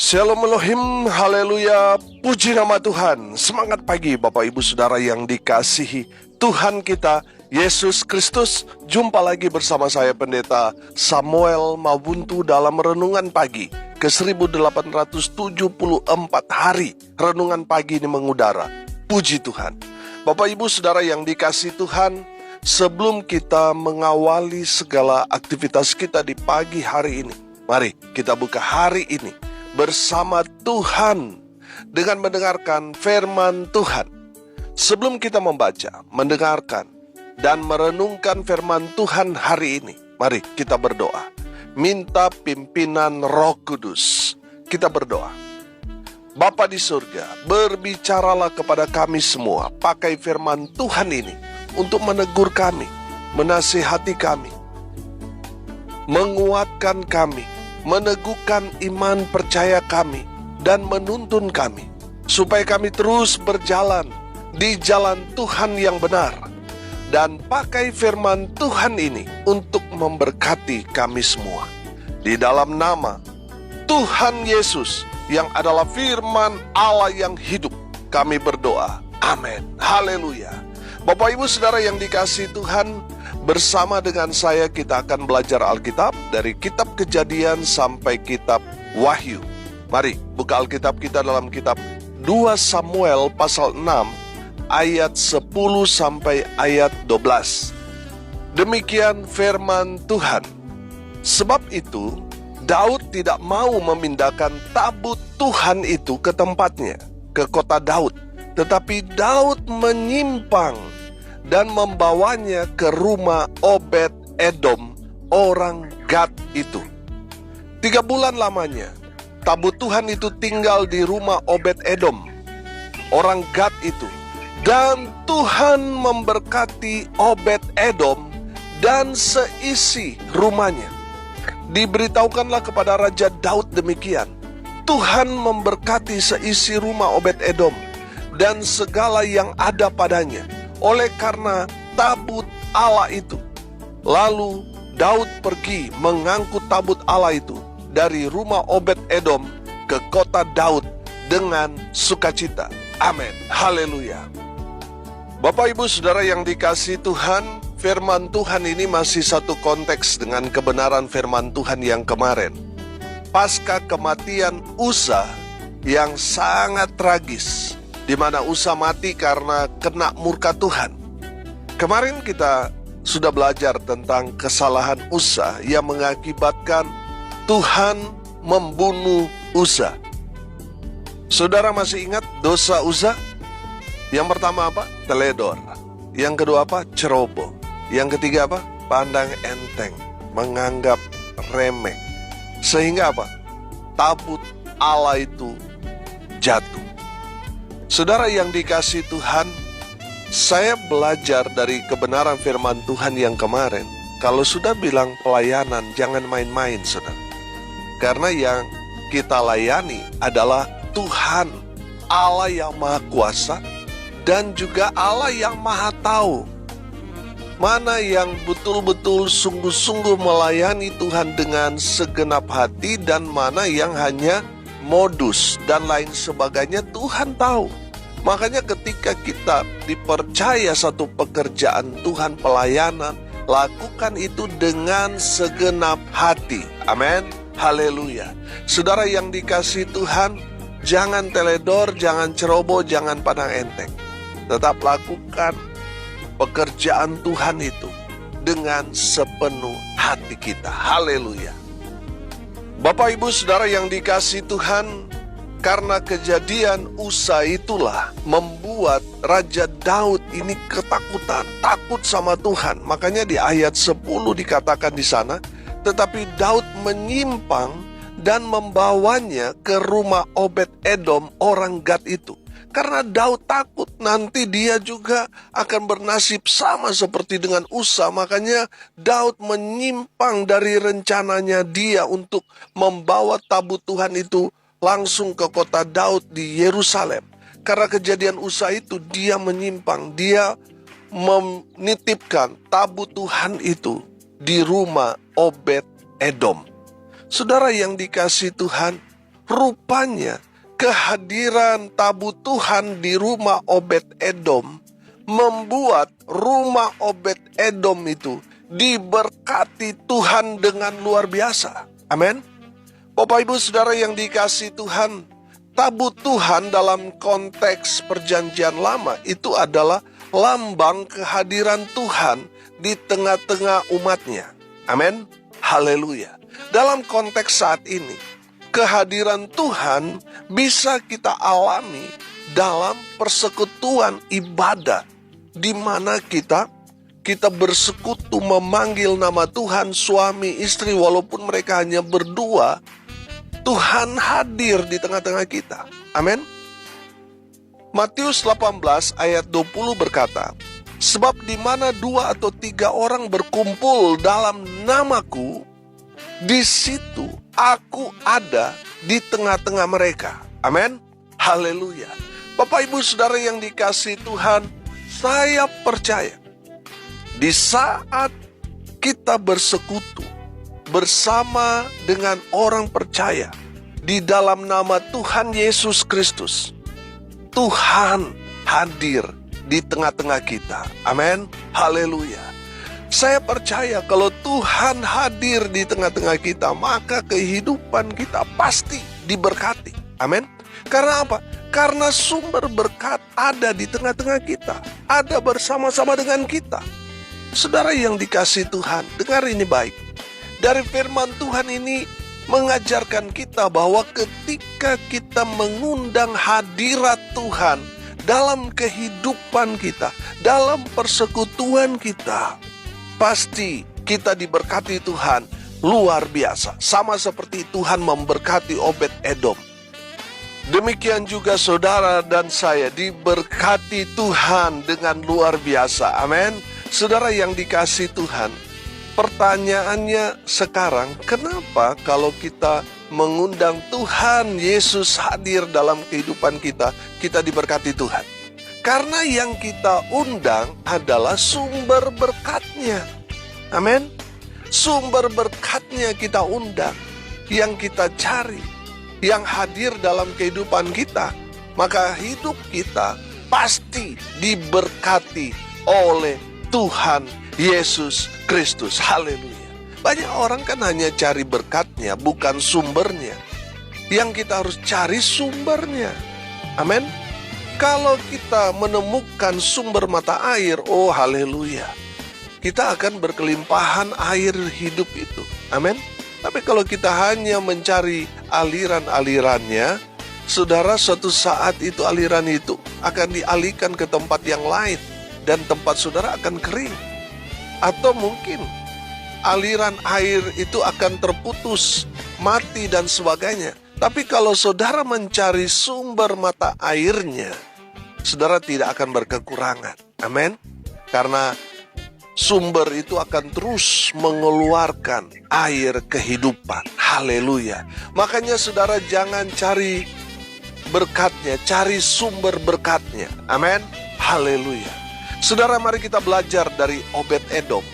Shalom Elohim, haleluya, puji nama Tuhan. Semangat pagi Bapak Ibu Saudara yang dikasihi Tuhan kita, Yesus Kristus. Jumpa lagi bersama saya Pendeta Samuel Mabuntu dalam Renungan Pagi ke 1874 hari Renungan Pagi ini mengudara. Puji Tuhan. Bapak Ibu Saudara yang dikasihi Tuhan, sebelum kita mengawali segala aktivitas kita di pagi hari ini, mari kita buka hari ini bersama Tuhan dengan mendengarkan firman Tuhan. Sebelum kita membaca, mendengarkan, dan merenungkan firman Tuhan hari ini, mari kita berdoa. Minta pimpinan Roh Kudus. Kita berdoa. Bapa di surga, berbicaralah kepada kami semua. Pakai firman Tuhan ini untuk menegur kami, menasihati kami, menguatkan kami, meneguhkan iman percaya kami, dan menuntun kami, supaya kami terus berjalan di jalan Tuhan yang benar. Dan pakai firman Tuhan ini untuk memberkati kami semua. Di dalam nama Tuhan Yesus yang adalah firman Allah yang hidup, kami berdoa. Amin. Haleluya. Bapak Ibu Saudara yang dikasihi Tuhan, bersama dengan saya kita akan belajar Alkitab dari kitab Kejadian sampai kitab Wahyu. Mari buka Alkitab kita dalam kitab 2 Samuel pasal 6 ayat 10 sampai ayat 12. Demikian firman Tuhan. Sebab itu Daud tidak mau memindahkan tabut Tuhan itu ke tempatnya, ke kota Daud. Tetapi Daud menyimpang dan membawanya ke rumah Obed Edom, orang Gad itu. 3 bulan lamanya tabut Tuhan itu tinggal di rumah Obed Edom, orang Gad itu. Dan Tuhan memberkati Obed Edom dan seisi rumahnya. Diberitahukanlah kepada Raja Daud demikian. Tuhan memberkati seisi rumah Obed Edom dan segala yang ada padanya, oleh karena tabut Allah itu. Lalu Daud pergi mengangkut tabut Allah itu dari rumah Obed Edom ke kota Daud dengan sukacita. Amin. Haleluya. Bapak Ibu Saudara yang dikasihi Tuhan, firman Tuhan ini masih satu konteks dengan kebenaran firman Tuhan yang kemarin. Pasca kematian Uza yang sangat tragis, di mana Uza mati karena kena murka Tuhan. Kemarin kita sudah belajar tentang kesalahan Uza yang mengakibatkan Tuhan membunuh Uza. Saudara masih ingat dosa Uza? Yang pertama apa? Teledor. Yang kedua apa? Ceroboh. Yang ketiga apa? Pandang enteng, menganggap remeh. Sehingga apa? Tabut Allah itu jatuh. Saudara yang dikasihi Tuhan, saya belajar dari kebenaran firman Tuhan yang kemarin. Kalau sudah bilang pelayanan, jangan main-main, saudara. Karena yang kita layani adalah Tuhan, Allah yang Maha Kuasa, dan juga Allah yang Maha Tahu. Mana yang betul-betul sungguh-sungguh melayani Tuhan dengan segenap hati, dan mana yang hanya modus dan lain sebagainya, Tuhan tahu. Makanya ketika kita dipercaya satu pekerjaan Tuhan, pelayanan, lakukan itu dengan segenap hati. Amin. Haleluya. Saudara yang dikasihi Tuhan, jangan teledor, jangan ceroboh, jangan pandang enteng. Tetap lakukan pekerjaan Tuhan itu dengan sepenuh hati kita. Haleluya. Bapak Ibu Saudara yang dikasihi Tuhan, karena kejadian Uza itulah membuat Raja Daud ini ketakutan, takut sama Tuhan. Makanya di ayat 10 dikatakan di sana, tetapi Daud menyimpang dan membawanya ke rumah Obed Edom, orang Gad itu. Karena Daud takut nanti dia juga akan bernasib sama seperti dengan Uza. Makanya Daud menyimpang dari rencananya dia untuk membawa tabut Tuhan itu langsung ke kota Daud di Yerusalem. Karena kejadian Uza itu dia menyimpang, dia menitipkan tabut Tuhan itu di rumah Obed Edom. Saudara yang dikasihi Tuhan, Rupanya kehadiran tabut Tuhan di rumah Obed-Edom membuat rumah Obed-Edom itu diberkati Tuhan dengan luar biasa. Amin. Bapak Ibu Saudara yang dikasihi Tuhan, tabut Tuhan dalam konteks perjanjian lama itu adalah lambang kehadiran Tuhan di tengah-tengah umatnya. Amin. Haleluya. Dalam konteks saat ini, kehadiran Tuhan bisa kita alami dalam persekutuan ibadah, di mana kita bersekutu memanggil nama Tuhan suami istri walaupun mereka hanya berdua. Tuhan hadir di tengah-tengah kita. Amin. Matius 18 ayat 20 berkata, sebab di mana 2 atau 3 orang berkumpul dalam namaku, di situ aku ada di tengah-tengah mereka. Amin. Haleluya. Bapak Ibu Saudara yang dikasihi Tuhan, saya percaya di saat kita bersekutu bersama dengan orang percaya di dalam nama Tuhan Yesus Kristus, Tuhan hadir di tengah-tengah kita. Amin. Haleluya. Saya percaya kalau Tuhan hadir di tengah-tengah kita, maka kehidupan kita pasti diberkati. Amin. Karena apa? Karena sumber berkat ada di tengah-tengah kita, ada bersama-sama dengan kita. Saudara yang dikasihi Tuhan, dengar ini baik. Dari firman Tuhan ini mengajarkan kita bahwa ketika kita mengundang hadirat Tuhan dalam kehidupan kita, dalam persekutuan kita, pasti kita diberkati Tuhan luar biasa. Sama seperti Tuhan memberkati Obed-Edom. Demikian juga saudara dan saya diberkati Tuhan dengan luar biasa. Amin. Saudara yang dikasihi Tuhan, pertanyaannya sekarang, kenapa kalau kita mengundang Tuhan Yesus hadir dalam kehidupan kita, kita diberkati Tuhan? Karena yang kita undang adalah sumber berkatnya. Amin. Sumber berkatnya kita undang, yang kita cari, yang hadir dalam kehidupan kita. Maka hidup kita pasti diberkati oleh Tuhan Yesus Kristus. Haleluya. Banyak orang kan hanya cari berkatnya, bukan sumbernya. Yang kita harus cari sumbernya. Amin. Kalau kita menemukan sumber mata air, oh haleluya, kita akan berkelimpahan air hidup itu. Amin. Tapi kalau kita hanya mencari aliran-alirannya, saudara, suatu saat itu aliran itu akan dialihkan ke tempat yang lain, dan tempat saudara akan kering. Atau mungkin aliran air itu akan terputus, mati dan sebagainya. Tapi kalau saudara mencari sumber mata airnya, saudara tidak akan berkekurangan. Amin. Karena sumber itu akan terus mengeluarkan air kehidupan. Haleluya. Makanya saudara jangan cari berkatnya, cari sumber berkatnya. Amin. Haleluya. Saudara, mari kita belajar dari Obed-Edom.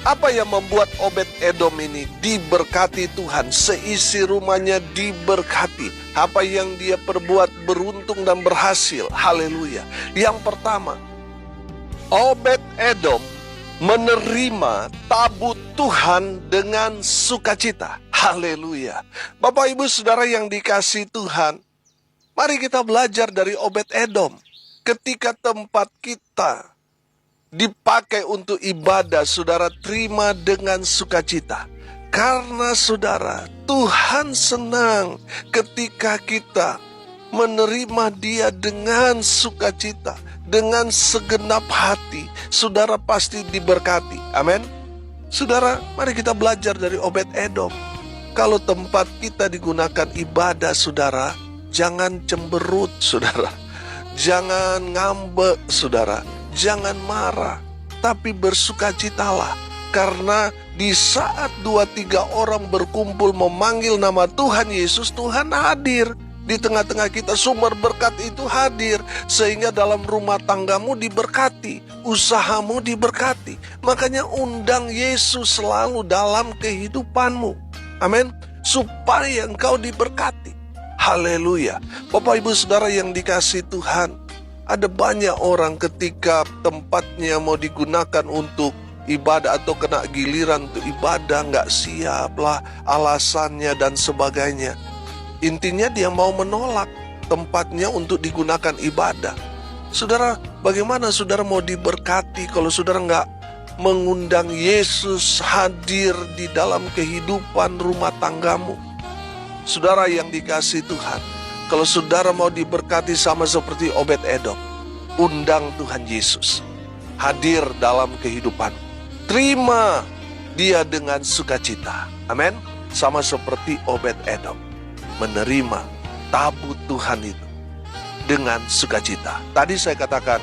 Apa yang membuat Obed-Edom ini diberkati Tuhan? Seisi rumahnya diberkati. Apa yang dia perbuat beruntung dan berhasil. Haleluya. Yang pertama, Obed-Edom menerima tabut Tuhan dengan sukacita. Haleluya. Bapak Ibu Saudara yang dikasihi Tuhan, mari kita belajar dari Obed-Edom. Ketika tempat kita dipakai untuk ibadah, saudara terima dengan sukacita. Karena saudara, Tuhan senang ketika kita menerima Dia dengan sukacita, dengan segenap hati. Saudara pasti diberkati. Amin. Saudara, mari kita belajar dari Obed-Edom. Kalau tempat kita digunakan ibadah, saudara, jangan cemberut, saudara. Jangan ngambek, saudara. Jangan marah, tapi bersukacitalah. Karena di saat 2-3 orang berkumpul memanggil nama Tuhan Yesus, Tuhan hadir di tengah-tengah kita. Sumber berkat itu hadir, sehingga dalam rumah tanggamu diberkati, usahamu diberkati. Makanya undang Yesus selalu dalam kehidupanmu. Amin. Supaya engkau diberkati. Haleluya. Bapak ibu saudara yang dikasihi Tuhan, ada banyak orang ketika tempatnya mau digunakan untuk ibadah atau kena giliran untuk ibadah, nggak siap lah alasannya dan sebagainya. Intinya dia mau menolak tempatnya untuk digunakan ibadah. Saudara, bagaimana saudara mau diberkati kalau saudara nggak mengundang Yesus hadir di dalam kehidupan rumah tanggamu? Saudara yang dikasihi Tuhan, kalau saudara mau diberkati sama seperti Obed-Edom, undang Tuhan Yesus hadir dalam kehidupan. Terima dia dengan sukacita. Amin. Sama seperti Obed-Edom, menerima tabut Tuhan itu dengan sukacita. Tadi saya katakan,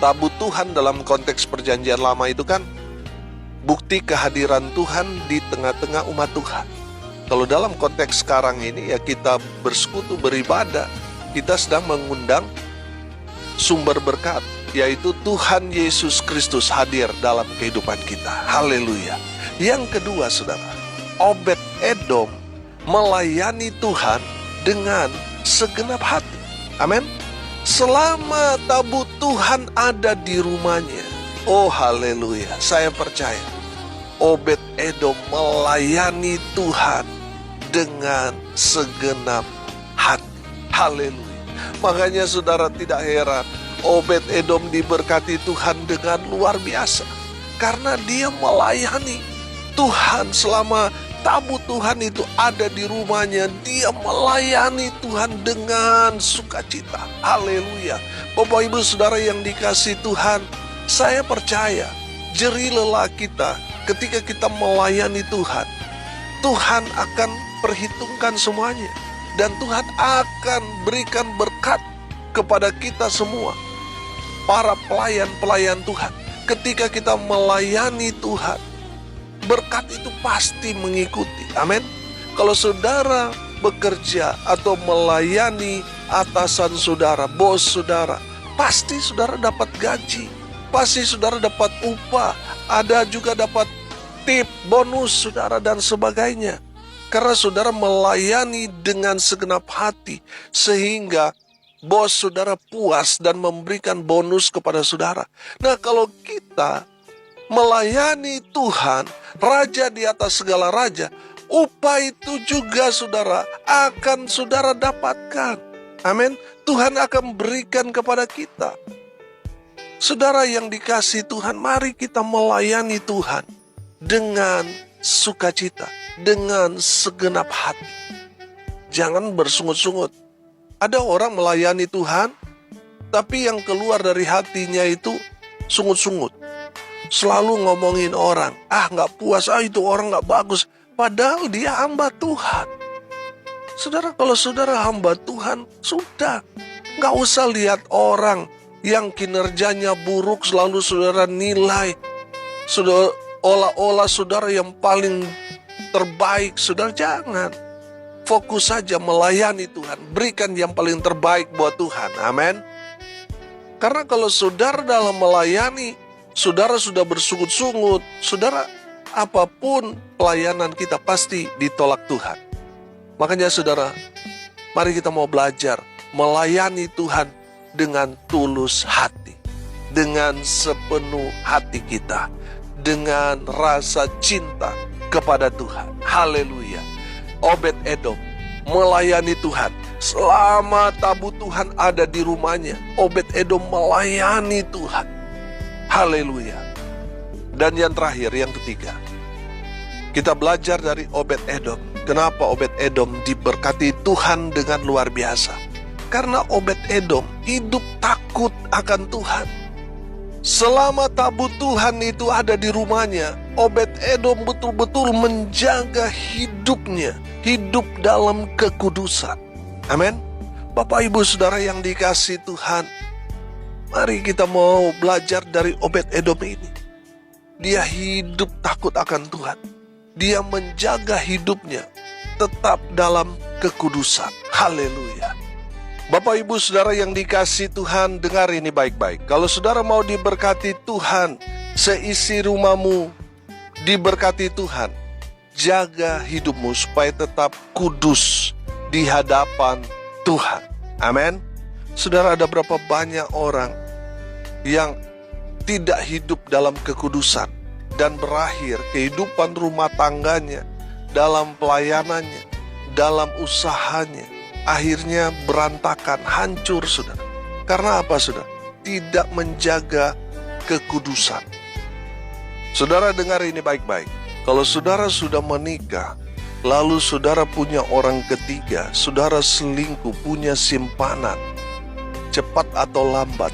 tabut Tuhan dalam konteks perjanjian lama itu kan bukti kehadiran Tuhan di tengah-tengah umat Tuhan. Kalau dalam konteks sekarang ini ya kita bersekutu beribadah, kita sedang mengundang sumber berkat, yaitu Tuhan Yesus Kristus hadir dalam kehidupan kita. Haleluya. Yang kedua saudara, Obed-Edom melayani Tuhan dengan segenap hati. Amin. Selama tabut Tuhan ada di rumahnya, oh haleluya, saya percaya Obed-Edom melayani Tuhan dengan segenap hati. Haleluya. Makanya saudara tidak heran Obed-Edom diberkati Tuhan dengan luar biasa, karena dia melayani Tuhan. Selama tabut Tuhan itu ada di rumahnya, dia melayani Tuhan dengan sukacita. Haleluya. Bapak ibu saudara yang dikasihi Tuhan, saya percaya jerih lelah kita ketika kita melayani Tuhan, Tuhan akan perhitungkan semuanya, dan Tuhan akan berikan berkat kepada kita semua, para pelayan-pelayan Tuhan. Ketika kita melayani Tuhan, berkat itu pasti mengikuti. Amin. Kalau saudara bekerja atau melayani atasan saudara, bos saudara, pasti saudara dapat gaji, pasti saudara dapat upah, ada juga dapat tip, bonus saudara dan sebagainya. Karena saudara melayani dengan segenap hati, sehingga bos saudara puas dan memberikan bonus kepada saudara. Nah, kalau kita melayani Tuhan, Raja di atas segala raja, upah itu juga saudara akan saudara dapatkan. Amin. Tuhan akan berikan kepada kita. Saudara yang dikasihi Tuhan, mari kita melayani Tuhan dengan sukacita, dengan segenap hati. Jangan bersungut-sungut. Ada orang melayani Tuhan, tapi yang keluar dari hatinya itu sungut-sungut. Selalu ngomongin orang, gak puas, itu orang gak bagus. Padahal dia hamba Tuhan. Saudara, kalau saudara hamba Tuhan, sudah. Gak usah lihat orang yang kinerjanya buruk, selalu saudara nilai. Sudah olah-olah saudara yang paling terbaik. Saudara jangan. Fokus saja melayani Tuhan. Berikan yang paling terbaik buat Tuhan. Amin. Karena kalau saudara dalam melayani, saudara sudah bersungut-sungut, saudara, apapun pelayanan kita pasti ditolak Tuhan. Makanya saudara, mari kita mau belajar melayani Tuhan dengan tulus hati, dengan sepenuh hati kita, dengan rasa cinta kepada Tuhan. Haleluya. Obed-Edom melayani Tuhan. Selama tabut Tuhan ada di rumahnya, Obed-Edom melayani Tuhan. Haleluya. Dan yang terakhir, yang ketiga, kita belajar dari Obed-Edom. Kenapa Obed-Edom diberkati Tuhan dengan luar biasa? Karena Obed-Edom hidup takut akan Tuhan. Selama tabut Tuhan itu ada di rumahnya, Obed-Edom betul-betul menjaga hidupnya, hidup dalam kekudusan. Amin. Bapak ibu saudara yang dikasihi Tuhan, mari kita mau belajar dari Obed-Edom ini. Dia hidup takut akan Tuhan. Dia menjaga hidupnya tetap dalam kekudusan. Haleluya. Bapak ibu saudara yang dikasihi Tuhan, dengar ini baik-baik. Kalau saudara mau diberkati Tuhan, seisi rumahmu diberkati Tuhan, jaga hidupmu supaya tetap kudus di hadapan Tuhan. Amin. Saudara, ada berapa banyak orang yang tidak hidup dalam kekudusan dan berakhir kehidupan rumah tangganya, dalam pelayanannya, dalam usahanya, akhirnya berantakan, hancur, saudara. Karena apa, saudara? Tidak menjaga kekudusan. Saudara, dengar ini baik-baik. Kalau saudara sudah menikah, lalu saudara punya orang ketiga, saudara selingkuh, punya simpanan, cepat atau lambat,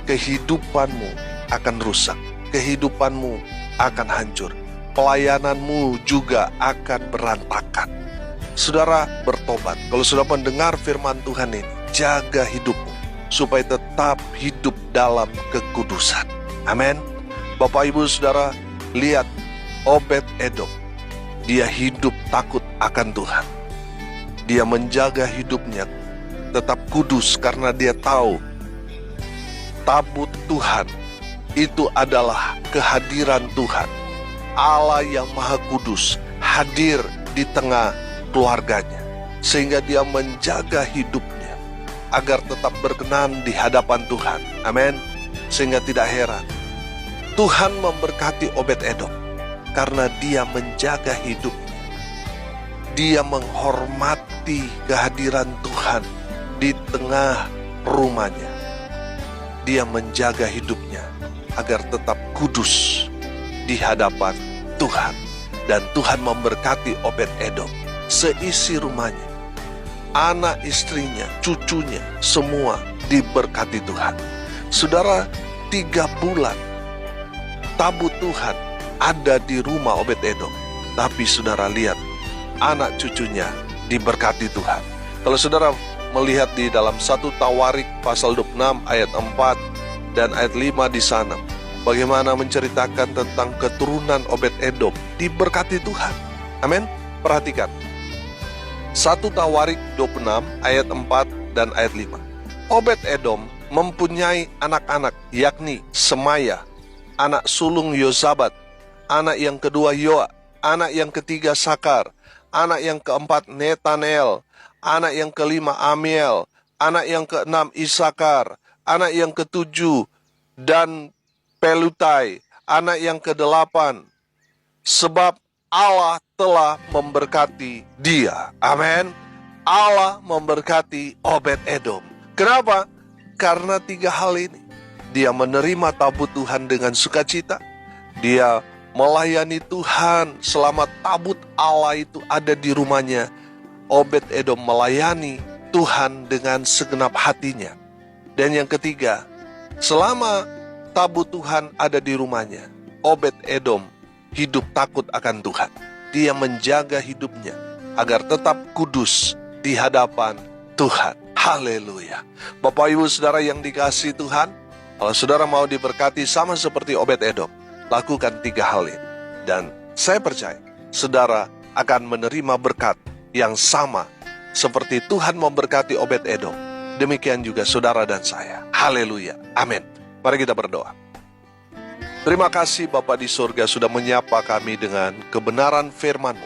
kehidupanmu akan rusak, kehidupanmu akan hancur, pelayananmu juga akan berantakan. Saudara, bertobat. Kalau sudah mendengar firman Tuhan ini, jaga hidupmu supaya tetap hidup dalam kekudusan. Amin. Bapak, Ibu, Saudara, lihat Obed-Edom. Dia hidup takut akan Tuhan. Dia menjaga hidupnya tetap kudus karena dia tahu tabut Tuhan itu adalah kehadiran Tuhan. Allah yang Maha Kudus hadir di tengah keluarganya, sehingga dia menjaga hidupnya agar tetap berkenan di hadapan Tuhan. Amin. Sehingga tidak heran Tuhan memberkati Obed-Edom karena dia menjaga hidupnya. Dia menghormati kehadiran Tuhan di tengah rumahnya. Dia menjaga hidupnya agar tetap kudus di hadapan Tuhan. Dan Tuhan memberkati Obed-Edom, seisi rumahnya, anak istrinya, cucunya, semua diberkati Tuhan. Saudara, 3 bulan tabut Tuhan ada di rumah Obed-Edom, tapi saudara lihat anak cucunya diberkati Tuhan. Kalau saudara melihat di dalam 1 Tawarik pasal 26 ayat 4 dan ayat 5 di sana, bagaimana menceritakan tentang keturunan Obed-Edom diberkati Tuhan. Amin. Perhatikan 1 Tawarik 26 ayat 4 dan ayat 5. Obed-Edom mempunyai anak-anak, yakni Semaya, anak sulung Yozabat, anak yang kedua Yoa, anak yang ketiga Sakar, anak yang keempat Netanel, anak yang kelima Amiel, anak yang keenam Isakar, anak yang ketujuh dan Pelutai, anak yang kedelapan. Sebab Allah telah memberkati dia. Amin. Allah memberkati Obed-Edom. Kenapa? Karena 3 hal ini. Dia menerima tabut Tuhan dengan sukacita. Dia melayani Tuhan selama tabut Allah itu ada di rumahnya. Obed-Edom melayani Tuhan dengan segenap hatinya. Dan yang ketiga, selama tabut Tuhan ada di rumahnya, Obed-Edom hidup takut akan Tuhan. Dia menjaga hidupnya agar tetap kudus di hadapan Tuhan. Haleluya. Bapak, Ibu, Saudara yang dikasihi Tuhan, kalau saudara mau diberkati sama seperti Obed-Edom, lakukan 3 hal ini. Dan saya percaya saudara akan menerima berkat yang sama seperti Tuhan memberkati Obed-Edom. Demikian juga saudara dan saya. Haleluya. Amin. Mari kita berdoa. Terima kasih Bapa di surga sudah menyapa kami dengan kebenaran firman-Mu.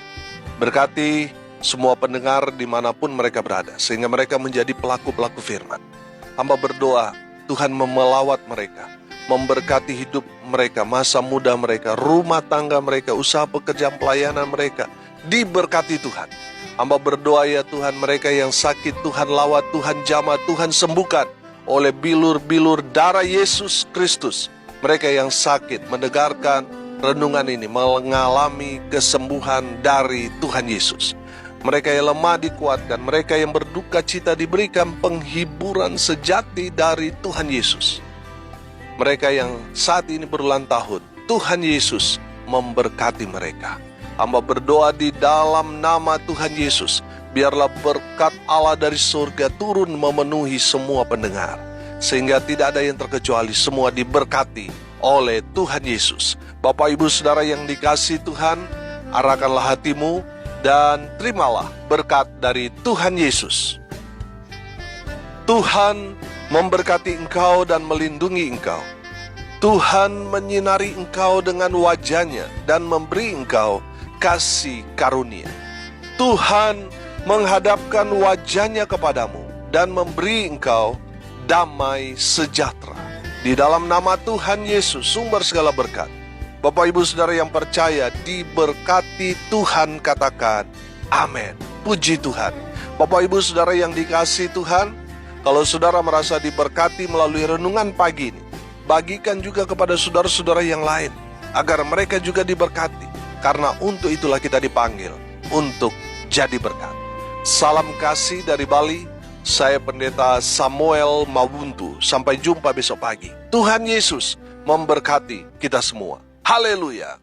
Berkati semua pendengar dimanapun mereka berada, sehingga mereka menjadi pelaku-pelaku firman. Hamba berdoa Tuhan memelawat mereka, memberkati hidup mereka, masa muda mereka, rumah tangga mereka, usaha pekerjaan pelayanan mereka, diberkati Tuhan. Hamba berdoa ya Tuhan, mereka yang sakit Tuhan lawat, Tuhan jamah, Tuhan sembuhkan oleh bilur-bilur darah Yesus Kristus. Mereka yang sakit mendengarkan renungan ini mengalami kesembuhan dari Tuhan Yesus. Mereka yang lemah dikuatkan, mereka yang berduka cita diberikan penghiburan sejati dari Tuhan Yesus. Mereka yang saat ini berulang tahun, Tuhan Yesus memberkati mereka. Hamba berdoa di dalam nama Tuhan Yesus, biarlah berkat Allah dari surga turun memenuhi semua pendengar, sehingga tidak ada yang terkecuali, semua diberkati oleh Tuhan Yesus. Bapak, Ibu, Saudara yang dikasihi Tuhan, arahkanlah hatimu dan terimalah berkat dari Tuhan Yesus. Tuhan memberkati engkau dan melindungi engkau. Tuhan menyinari engkau dengan wajah-Nya dan memberi engkau kasih karunia. Tuhan menghadapkan wajahnya kepadamu, dan memberi engkau damai sejahtera. Di dalam nama Tuhan Yesus, sumber segala berkat, Bapak Ibu Saudara yang percaya diberkati Tuhan, katakan amin. Puji Tuhan. Bapak Ibu Saudara yang dikasihi Tuhan, kalau saudara merasa diberkati melalui renungan pagi ini, bagikan juga kepada saudara-saudara yang lain, agar mereka juga diberkati. Karena untuk itulah kita dipanggil, untuk jadi berkat. Salam kasih dari Bali, saya Pendeta Samuel Mawuntu. Sampai jumpa besok pagi. Tuhan Yesus memberkati kita semua. Haleluya.